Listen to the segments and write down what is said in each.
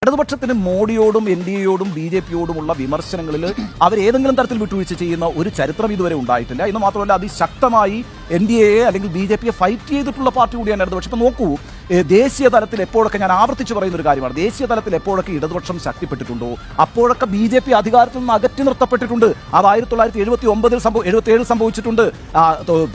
ഇടതുപക്ഷത്തിന് മോഡിയോടും N D എയോടും B J പിയോടുമുള്ള വിമർശനങ്ങളിൽ അവരേതെങ്കിലും തരത്തിൽ വിട്ടുവീഴ്ച ചെയ്യുന്ന ഒരു ചരിത്രം ഇതുവരെ ഉണ്ടായിട്ടില്ല. എന്ന് മാത്രമല്ല, അതിശക്തമായി എൻ ഡി എയെ അല്ലെങ്കിൽ ബി ജെ പിയെ ഫൈറ്റ് ചെയ്തിട്ടുള്ള പാർട്ടി കൂടിയാണ് ഇടതുപക്ഷം. ഇപ്പം നോക്കൂ, ദേശീയ തലത്തിൽ എപ്പോഴൊക്കെ, ഞാൻ ആവർത്തിച്ച് പറയുന്ന ഒരു കാര്യമാണ്, ദേശീയ തലത്തിൽ എപ്പോഴൊക്കെ ഇടതുപക്ഷം ശക്തിപ്പെട്ടിട്ടുണ്ടോ അപ്പോഴൊക്കെ ബി ജെ പി അധികാരത്തിൽ നിന്ന് അകറ്റി നിർത്തപ്പെട്ടിട്ടുണ്ട്. അത് 1977 സംഭവിച്ചിട്ടുണ്ട്,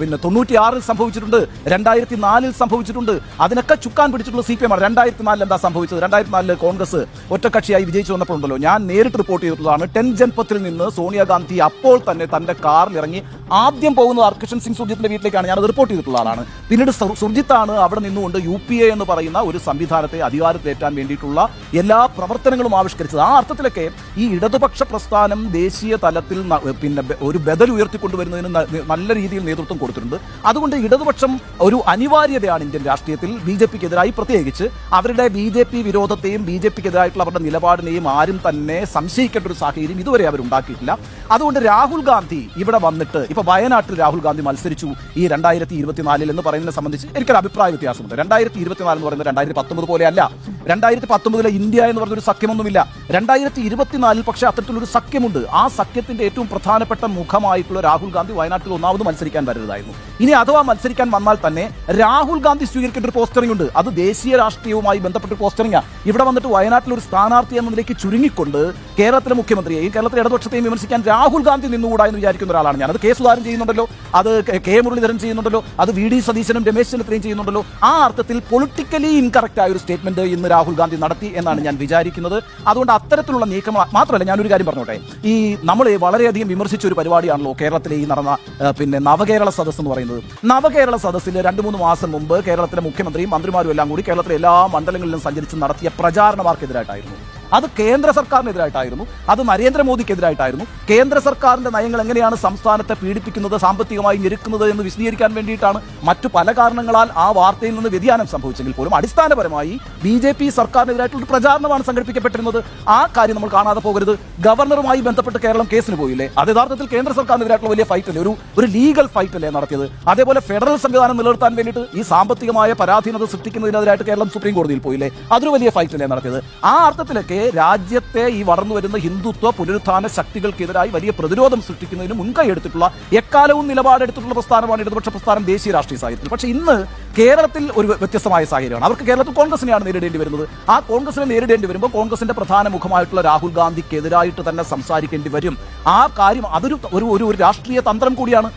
പിന്നെ 96 സംഭവിച്ചിട്ടുണ്ട്, 2004 സംഭവിച്ചിട്ടുണ്ട്. അതിനൊക്കെ ചുക്കാൻ പിടിച്ചിട്ടുള്ള CPM ആണ്. 2004 എന്താ സംഭവിച്ചത്? 2004 കോൺഗ്രസ് ഒറ്റക്കക്ഷിയായി വിജയിച്ചു വന്നപ്പോഴുണ്ടല്ലോ, ഞാൻ നേരിട്ട് റിപ്പോർട്ട് ചെയ്തിട്ടുള്ളതാണ്. 10 ജൻപത്തിൽ നിന്ന് സോണിയാഗാന്ധി അപ്പോൾ തന്നെ തന്റെ കാറിൽ ഇറങ്ങി ആദ്യം പോകുന്നത് ഹർകിഷൻ സിംഗ് സുർജിത്തിന്റെ വീട്ടിലേക്കാണ്. ഞാനത് റിപ്പോർട്ട് ചെയ്തിട്ടുള്ളതാണ്. പിന്നീട് സുർജിത്താണ് അവിടെ നിന്നുകൊണ്ട് UPA എന്ന് പറയുന്ന ഒരു സംവിധാനത്തെ അധികാരത്തിലേറ്റാൻ വേണ്ടിയിട്ടുള്ള എല്ലാ പ്രവർത്തനങ്ങളും ആവിഷ്കരിച്ചത്. ആ അർത്ഥത്തിലൊക്കെ ഈ ഇടതുപക്ഷ പ്രസ്ഥാനം ദേശീയ തലത്തിൽ പിന്നെ ഒരു ബദൽ ഉയർത്തിക്കൊണ്ടുവരുന്നതിന് നല്ല രീതിയിൽ നേതൃത്വം കൊടുത്തിട്ടുണ്ട്. അതുകൊണ്ട് ഇടതുപക്ഷം ഒരു അനിവാര്യതയാണ് ഇന്ത്യൻ രാഷ്ട്രീയത്തിൽ. BJPക്കെതിരായി പ്രത്യേകിച്ച് അവരുടെ BJP വിരോധത്തെയും BJPക്കെതിരായിട്ടുള്ള അവരുടെ നിലപാടിനെയും ആരും തന്നെ സംശയിക്കേണ്ട ഒരു സാഹചര്യം ഇതുവരെ അവരുണ്ടാക്കിയിട്ടില്ല. അതുകൊണ്ട് രാഹുൽ ഗാന്ധി ഇവിടെ വന്നിട്ട്, ഇപ്പൊ വയനാട്ടിൽ രാഹുൽ ഗാന്ധി മത്സരിച്ചു ഈ 2024 എന്ന് പറയുന്നതിനെ സംബന്ധിച്ച് എനിക്കൊരു അഭിപ്രായ വ്യത്യാസമുണ്ട്. 2024 എന്ന് പറയുന്നത് 2019 പോലെയല്ല. 2019 ഇന്ത്യ എന്ന് പറഞ്ഞൊരു സഖ്യമൊന്നുമില്ല. 2024 പക്ഷേ അത്തരത്തിലൊരു സഖ്യമുണ്ട്. ആ സഖ്യത്തിന്റെ ഏറ്റവും പ്രധാനപ്പെട്ട മുഖമായിട്ടുള്ള രാഹുൽ ഗാന്ധി വയനാട്ടിൽ ഒന്നാമത് മത്സരിക്കാൻ വരരുതായിരുന്നു. ഇനി അഥവാ മത്സരിക്കാൻ വന്നാൽ തന്നെ രാഹുൽ ഗാന്ധി സ്വീകരിക്കേണ്ട ഒരു പോസ്റ്ററിംഗ് ഉണ്ട്. അത് ദേശീയ രാഷ്ട്രീയവുമായി ബന്ധപ്പെട്ട പോസ്റ്ററിംഗ്. ഇവിടെ വന്നിട്ട് വയനാട്ടിൽ ഒരു സ്ഥാനാർത്ഥി എന്നതിലേക്ക് ചുരുങ്ങിക്കൊണ്ട് കേരളത്തിലെ മുഖ്യമന്ത്രിയെയും കേരളത്തിലെ ഇടതുപക്ഷത്തെയും വിമർശിക്കാൻ രാഹുൽ ഗാന്ധി നിന്നുകൂടാ എന്ന് വിചാരിക്കുന്ന ഒരാളാണ് ഞാൻ. അത് കെ സുധാകരൻ ചെയ്യുന്നുണ്ടല്ലോ, അത് കെ മുരളീധരൻ ചെയ്യുന്നുണ്ടല്ലോ, അത് VD സതീശനും രമേശ് ചെന്നിത്തലയും ചെയ്യുന്നുണ്ടല്ലോ. ആ അർത്ഥത്തിൽ പൊളിറ്റിക്കലി ഇൻകറക്റ്റ് ആയ ഒരു സ്റ്റേറ്റ്മെന്റ് ഇന്ന് രാഹുൽ ഗാന്ധി നടത്തി എന്നാണ് ഞാൻ വിചാരിക്കുന്നത്. അതുകൊണ്ട് അത്തരത്തിലുള്ള നീക്കം മാത്രമല്ല, ഞാനൊരു കാര്യം പറഞ്ഞോട്ടെ, ഈ നമ്മൾ വളരെയധികം വിമർശിച്ച ഒരു പരിപാടിയാണല്ലോ കേരളത്തിലെ ഈ നടന്ന പിന്നെ നവകേരള സദസ്സ് എന്ന് പറയുന്നത്. നവകേരള സദസ്സിൽ 2-3 മാസം മുമ്പ് കേരളത്തിലെ മുഖ്യമന്ത്രിയും മന്ത്രിമാരും എല്ലാം കൂടി കേരളത്തിലെ എല്ലാ മണ്ഡലങ്ങളിലും സഞ്ചരിച്ച് നടത്തിയ പ്രചാരണമാർക്കെതിരായിട്ടായിരുന്നു. അത് കേന്ദ്ര സർക്കാരിനെതിരായിട്ടായിരുന്നു, അത് നരേന്ദ്രമോദിക്കെതിരായിട്ടായിരുന്നു. കേന്ദ്ര സർക്കാരിന്റെ നയങ്ങൾ എങ്ങനെയാണ് സംസ്ഥാനത്തെ പീഡിപ്പിക്കുന്നത്, സാമ്പത്തികമായി ഞെരുക്കുന്നത് എന്ന് വിശദീകരിക്കാൻ വേണ്ടിയിട്ടാണ്. മറ്റു പല കാരണങ്ങളാൽ ആ വാർത്തയിൽ നിന്ന് വ്യതിയാനം സംഭവിച്ചെങ്കിൽ പോലും അടിസ്ഥാനപരമായി BJP സർക്കാരിനെതിരായിട്ടുള്ള പ്രചാരണമാണ് സംഘടിപ്പിക്കപ്പെട്ടിരുന്നത്. ആ കാര്യം നമ്മൾ കാണാതെ പോകരുത്. ഗവർണറുമായി ബന്ധപ്പെട്ട് കേരളം കേസിന് പോയില്ലേ? അത് യഥാർത്ഥത്തിൽ കേന്ദ്ര സർക്കാരിനെതിരായിട്ടുള്ള വലിയ ഫൈറ്റ് അല്ലേ, ഒരു ലീഗൽ ഫൈറ്റ് അല്ലേ നടത്തിയത്? അതേപോലെ ഫെഡറൽ സംവിധാനം നിലനിർത്താൻ വേണ്ടിയിട്ട് ഈ സാമ്പത്തികമായ പരാധീനത സൃഷ്ടിക്കുന്നതിനെതിരായിട്ട് കേരളം സുപ്രീം കോടതിയിൽ പോയില്ലേ? അതൊരു വലിയ ഫൈറ്റ് അല്ലേ നടത്തിയത്? ആ അർത്ഥത്തിലൊക്കെ രാജ്യത്തെ ഈ വളർന്നു വരുന്ന ഹിന്ദുത്വ പുനരുത്ഥാന ശക്തികൾക്കെതിരായി വലിയ പ്രതിരോധം സൃഷ്ടിക്കുന്നതിന് മുൻകൈ എടുത്തിട്ടുള്ള എക്കാലവും നിലപാടെടുത്തിട്ടുള്ള പ്രസ്ഥാനമാണ് ഇടതുപക്ഷ പ്രസ്ഥാനം ദേശീയ രാഷ്ട്രീയ സാഹചര്യത്തിൽ. പക്ഷേ ഇന്ന് കേരളത്തിൽ ഒരു വ്യത്യസ്തമായ സാഹചര്യമാണ്. അവർക്ക് കേരളത്തിൽ കോൺഗ്രസിനെയാണ് നേരിടേണ്ടി വരുന്നത്. ആ കോൺഗ്രസിനെ നേരിടേണ്ടി വരുമ്പോൾ കോൺഗ്രസിന്റെ പ്രധാന മുഖമായിട്ടുള്ള രാഹുൽ ഗാന്ധിക്കെതിരായിട്ട് തന്നെ സംസാരിക്കേണ്ടി വരും. ആ കാര്യം അതൊരു രാഷ്ട്രീയ തന്ത്രം കൂടിയാണ്,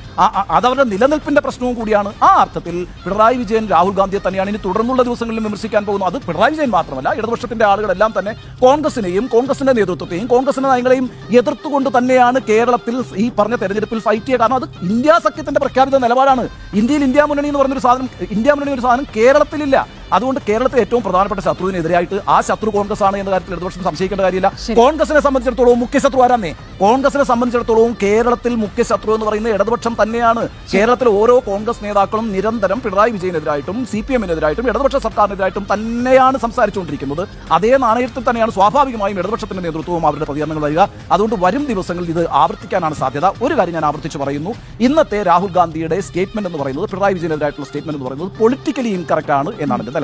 അതവരുടെ നിലനിൽപ്പിന്റെ പ്രശ്നവും കൂടിയാണ്. ആ അർത്ഥത്തിൽ പിണറായി വിജയൻ രാഹുൽ ഗാന്ധിയെ തന്നെയാണ് ഇനി തുടർന്നുള്ള ദിവസങ്ങളിൽ വിമർശിക്കാൻ പോകുന്നത്. അത് പിണറായി വിജയൻ മാത്രമല്ല, ഇടതുപക്ഷത്തിന്റെ ആളുകളെല്ലാം തന്നെ കോൺഗ്രസിനെയും കോൺഗ്രസിന്റെ നേതൃത്വത്തെയും കോൺഗ്രസിന്റെ നയങ്ങളെയും എതിർത്തുകൊണ്ട് തന്നെയാണ് കേരളത്തിൽ ഈ പറഞ്ഞ തെരഞ്ഞെടുപ്പിൽ ഫൈറ്റ് ചെയ്യുക. കാരണം അത് ഇന്ത്യ സഖ്യത്തിന്റെ പ്രഖ്യാപിത നിലപാടാണ്. ഇന്ത്യയിൽ ഇന്ത്യ മുന്നണി എന്ന് പറഞ്ഞൊരു സാധനം, ഇന്ത്യ മുന്നണി ഒരു സാധനം കേരളത്തിലില്ല. അതുകൊണ്ട് കേരളത്തിൽ ഏറ്റവും പ്രധാനപ്പെട്ട ശത്രുവിനെതിരായിട്ട് ആ ശത്രു കോൺഗ്രസ് ആണ് എന്ന കാര്യത്തിൽ ഇടതുപക്ഷം സംശയിക്കേണ്ട കാര്യമില്ല. കോൺഗ്രസിനെ സംബന്ധിച്ചിടത്തോളം മുഖ്യ ശത്രു ആരാന്നേ? കോൺഗ്രസിനെ സംബന്ധിച്ചിടത്തോളം കേരളത്തിൽ മുഖ്യ ശത്രു എന്ന് പറയുന്നത് ഇടതുപക്ഷം തന്നെയാണ്. കേരളത്തിൽ ഓരോ കോൺഗ്രസ് നേതാക്കളും നിരന്തരം പിണറായി വിജയനെതിരായിട്ടും CPM-നെതിരായിട്ടും ഇടതുപക്ഷ സർക്കാരിനെതിരായിട്ടും തന്നെയാണ് സംസാരിച്ചുകൊണ്ടിരിക്കുന്നത്. അതേ നാണയത്തിൽ തന്നെയാണ് സ്വാഭാവികമായും ഇടതുപക്ഷത്തിന്റെ നേതൃത്വവും അവരുടെ പ്രതികരണങ്ങൾ വരിക. അതുകൊണ്ട് വരും ദിവസങ്ങളിൽ ഇത് ആവർത്തിക്കാനാണ് സാധ്യത. ഒരു കാര്യം ഞാൻ ആവർത്തിച്ച് പറയുന്നു, ഇന്നത്തെ രാഹുൽ ഗാന്ധിയുടെ സ്റ്റേറ്റ്മെന്റ് എന്ന് പറയുന്നത്, പിണറായി വിജയനെതിരായിട്ടുള്ള സ്റ്റേറ്റ്മെന്റ് എന്ന് പറയുന്നത് പൊളിറ്റിക്കലി ഇൻകറക്റ്റ് ആണ് എന്നാണ്.